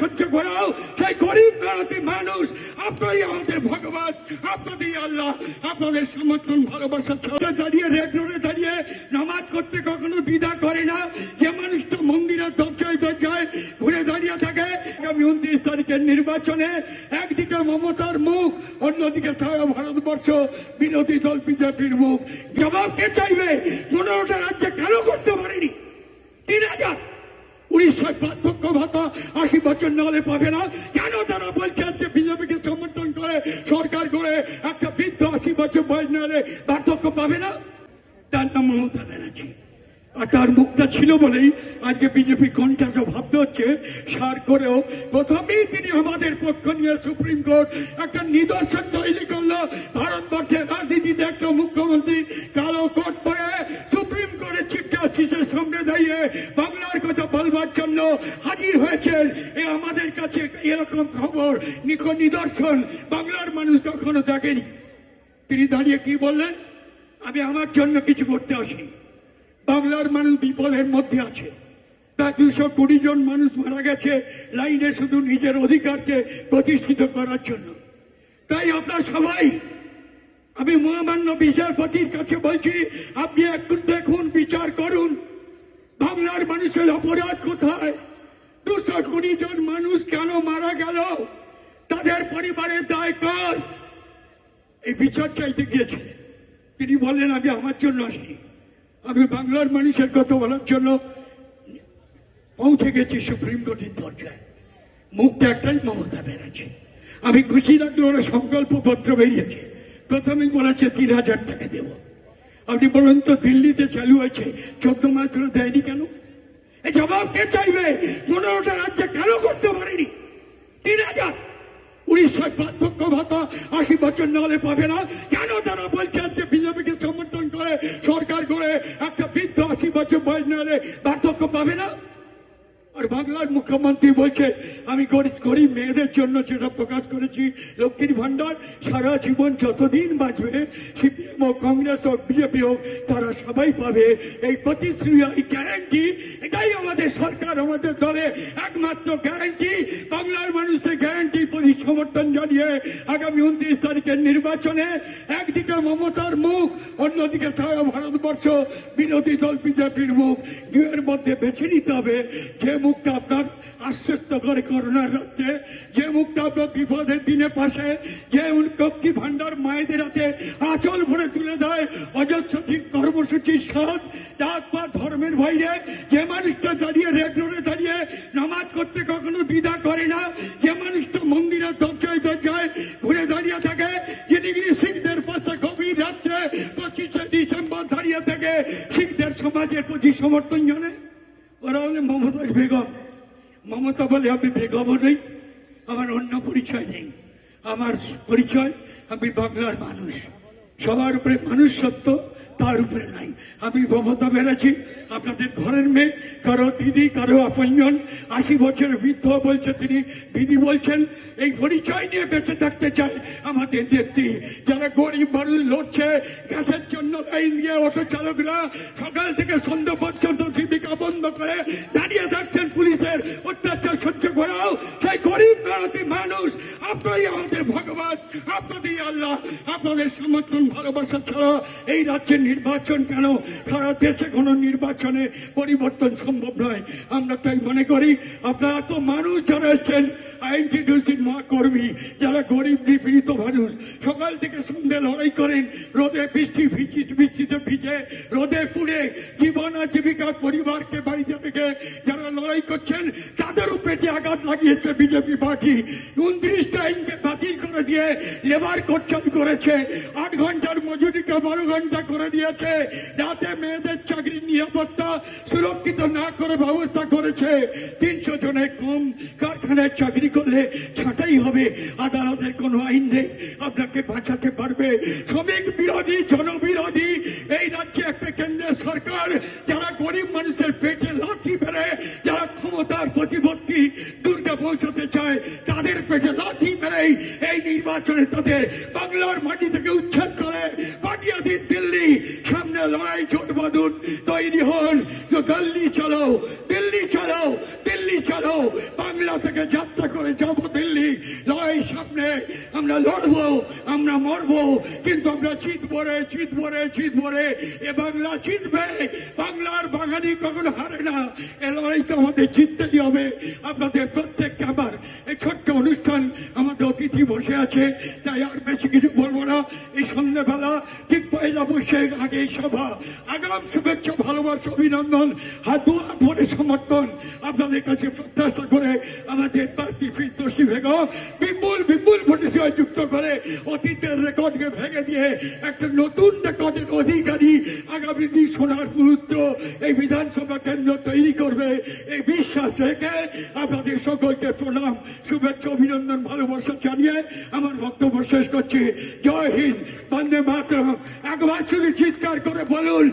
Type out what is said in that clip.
সহ্য করাও সেই গরিব মেহনতি মানুষ। আপনারাই আমাদের ভগবান, আপনাদের আল্লাহ, আপনাদের সমর্থন ভালোবাসা ছাড়া দাঁড়িয়ে রেড রোডে দাঁড়িয়ে নামাজ করতে কখনো দ্বিধা করে না। যে মানুষটা মন্দিরের দরজায় দরজায় ঘুরে দাঁড়িয়ে থাকে। আগামী 29 তারিখের নির্বাচনে একদিকে মমতার মুখ, অন্যদিকে সারা ভারতবর্ষ বিরোধী দল বিজেপির মুখ। জবাব কে চাইবে? 15টা রাজ্যে কেন করতে পারেনি? 3000 উড়িষ্যায় বার্ধক্য ভাতা 80 বছর না হলে পাবে না। কেন তারা বলছে আজকে বিজেপিকে সমর্থন করে সরকার করে একটা বৃদ্ধ 80 বছর বয়স না হলে বার্ধক্য পাবে না? তার নাম মমতা ব্যানার্জি। আর তার মুখটা ছিল বলেই আজকে বিজেপি কণ্ঠাসা ভাবতে হচ্ছে। সার করেও প্রথমেই তিনি আমাদের পক্ষ নিয়ে সুপ্রিম কোর্ট একটা নিদর্শন তৈরি করলো। ভারতবর্ষের রাজনীতিতে একটা মুখ্যমন্ত্রী কালো কোট পরে সুপ্রিম কোর্টের চিফ জাস্টিসের সামনে দাঁড়িয়ে বাংলার কথা বলবার জন্য হাজির হয়েছেন। এ আমাদের কাছে এরকম খবর নিদর্শন বাংলার মানুষ কখনো দেখেনি। তিনি দাঁড়িয়ে কি বললেন? আমি আমার জন্য কিছু করতে আসিনি। বাংলার মানুষ বিপদের মধ্যে আছে। প্রায় 220 জন মানুষ মারা গেছে লাইনে শুধু নিজের অধিকারকে প্রতিষ্ঠিত করার জন্য। তাই আপনার সবাই, আমি মহামান্য বিচারপতির কাছে বলছি, আপনি একটু দেখুন, বিচার করুন বাংলার মানুষের অপরাধ কোথায়। 220 জন মানুষ কেন মারা গেল? তাদের পরিবারের দায় কার? এই বিচার চাইতে গিয়েছে। তিনি বললেন আমি আমার জন্য আসিনি, আমি বাংলার মানুষের কথা বলার জন্য পৌঁছে গেছি সুপ্রিম কোর্টের দরজায়। মুখটা একটাই, মমতা ব্যানার্জি। আমি খুশি লাগলো ওরা সংকল্প পত্র বেরিয়েছে। প্রথমেই বলেছে 3000 টাকা দেব। আপনি বলুন তো, দিল্লিতে চালু হয়েছে 14 মাস ধরে দেয়নি কেন? এই জবাব কে চাইবে? 15টা রাজ্যে কেন করতে পারেনি? 3000 উড়িষ্যায় বার্ধক্য ভাতা 80 বছর না হলে পাবে না। কেন তারা বলছে আজকে বিজেপিকে সমর্থন করে সরকার করে একটা বৃদ্ধ 80 বছর বয়স না হলে বার্ধক্য পাবে না? আর বাংলার মুখ্যমন্ত্রী বলছে আমি গরিব মেয়েদের জন্য যেটা প্রকাশ করেছি লক্ষ্মীর ভান্ডার, সারা জীবন যতদিন বাঁচবে সিপিএম হোক, কংগ্রেস হোক, বিজেপি হোক, তারা সবাই পাবে। এই প্রতিশ্রুতি, এই গ্যারান্টি, এটাই আমাদের সরকার, আমাদের দলে একমাত্র গ্যারান্টি। বাংলার মানুষের গ্যারান্টির প্রতি সমর্থন জানিয়ে আগামী 29 তারিখের নির্বাচনে একদিকে মমতার মুখ, অন্যদিকে সারা ভারতবর্ষ বিরোধী দল বিজেপির মুখ। দুয়ের মধ্যে বেছে নিতে হবে যে মুখটা আপনার আশ্বস্ত করে করোনার রাত্রে, যে মুখটা আপনার বিপদের দিনে পাশে, যে লক্ষ্মী ভান্ডার মায়েদের হাতে আঁচল ভরে তুলে দেয় অজস্র কর্মসূচির সাথ, জাত বা ধর্মের বাইরে, যে মানুষটা দাঁড়িয়ে রেড রোডে দাঁড়িয়ে নামাজ করতে কখনো দ্বিধা করে না, যে মানুষটা মন্দিরের দরজায় দরজায় ঘুরে দাঁড়িয়ে থাকে, যিনি শিখদের পাশে গভীর রাত্রে 25শে ডিসেম্বর দাঁড়িয়ে থেকে শিখদের সমাজের প্রতি সমর্থন জানে। ওরা হলে মমতা বেগম। মমতা বলে আমি বেগমও নেই, আমার অন্য পরিচয় নেই। আমার পরিচয় আমি বাংলার মানুষ। সবার উপরে মানুষ সত্য, তার উপরে নাই। আমি মমতা ব্যানার্জি, আপনাদের ঘরের মেয়ে, কারো দিদি, কারো আপনজন। 80 বছরের বৃদ্ধ বলছে তিনি দিদি বলছেন। এই পরিচয় নিয়ে বেঁচে থাকতে চায় আমাদের নেত্রী। যারা গরিব মানুষ লড়ছে গ্যাসের জন্য লাইন দিয়ে, অটো চালকরা সকাল থেকে সন্ধ্যা পর্যন্ত জীবিকা বন্ধ করে দাঁড়িয়ে থাকছেন পুলিশের অত্যাচার সহ্য করাও সেই গরিব মেহনতি মানুষ। আপনারাই আমাদের ভগবান, আপনাদের আল্লাহ, আপনাদের সমর্থন ভালোবাসা ছাড়া এই রাজ্যের নির্বাচন কেন? সারা দেশে কোনো নির্বাচনে পরিবর্তন সম্ভব নয়। আমরা তাই মনে করি আপনারা তো মানুষ যারা এসছেন আইনটিডিউসির মা কর্মী, যারা গরিব নিপীড়িত মানুষ, সকাল থেকে সন্ধ্যে লড়াই করেন, রোদে বৃষ্টিতে ভিজে, রোদে পুড়ে জীবন জীবিকার পরিবারকে বাড়িতে থেকে যারা লড়াই করছেন, তাদের উপরে যে আঘাত লাগিয়েছে বিজেপি পার্টি। 29টা আইনকে বাতিল করে দিয়ে লেবার কোড চালু করেছে। 8 ঘন্টার মজুরিকে 12 ঘন্টা করে দিয়েছে। রাতে মেয়েদের চাকরির নিরাপত্তা সুরক্ষিত না করে ব্যবস্থা করেছে। 300 জনের কম কারখানায় চাকরি করলে ছাঁটাই হবে, আদালতের কোনো আইন নেই আপনাকে বাঁচাতে পারবে। শ্রমিক বিরোধী, জনবিরোধী এই রাজ্যে একটা কেন্দ্রের সরকার যারা গরিব মানুষের পেটে লাথি মেরে, যারা ক্ষমতার প্রতিপত্তি দুর্গে পৌঁছাতে চায়, তাদের পেটে লাথি মেরেই এই নির্বাচনে তাদের বাংলার মাটি থেকে উচ্ছেদ করে পাঠিয়ে দিন দিল্লি। সামনে লড়াই, জোট বাঁধুন, তৈরি হন, তো দিল্লি চলো, দিল্লি চলো, দিল্লি চলো। বাংলা থেকে যাত্রা করে যাব দিল্লি। লড়াই সামনে, আমরা লড়বো, আমরা মরবো, কিন্তু আমরা জিতবো রে, জিতবো রে, জিতবো রে। এ বাংলা জিতবে, বাংলার বাঙালি কখনো হারে না। এ লড়াই তো আমাদের জিততেই হবে। আপনাদের প্রত্যেককে আবার এই ছোট্ট অনুষ্ঠান, আমাদের অতিথি বসে আছে, তাই আর বেশি কিছু বলবো না। এই সন্ধ্যেবেলা ঠিক পয়লা বৈশাখ আগে এই সভা, আগাম শুভেচ্ছা, ভালোবাসা, অভিনন্দন, হাত দুয়ার ভরে সমর্থন আপনাদের কাছে প্রত্যাশা করে আমাদের প্রার্থী ফিরদৌসী বেগম বিপুল বিপুল ভোটে জয়যুক্ত করে অতীতের রেকর্ডকে ভেঙে দিয়ে একটা নতুন রেকর্ডের অধিকারী আগামী দিন সোনারপুর উত্তর এই বিধানসভা কেন্দ্র তৈরি করবে, এই বিশ্বাস রেখে আপনাদের সকলকে প্রণাম, শুভেচ্ছা, অভিনন্দন, ভালোবাসা জানিয়ে আমার বক্তব্য শেষ করছি। জয় হিন্দ, বন্দে মাতরম। একবার শুধু চিৎকার করে বলুন।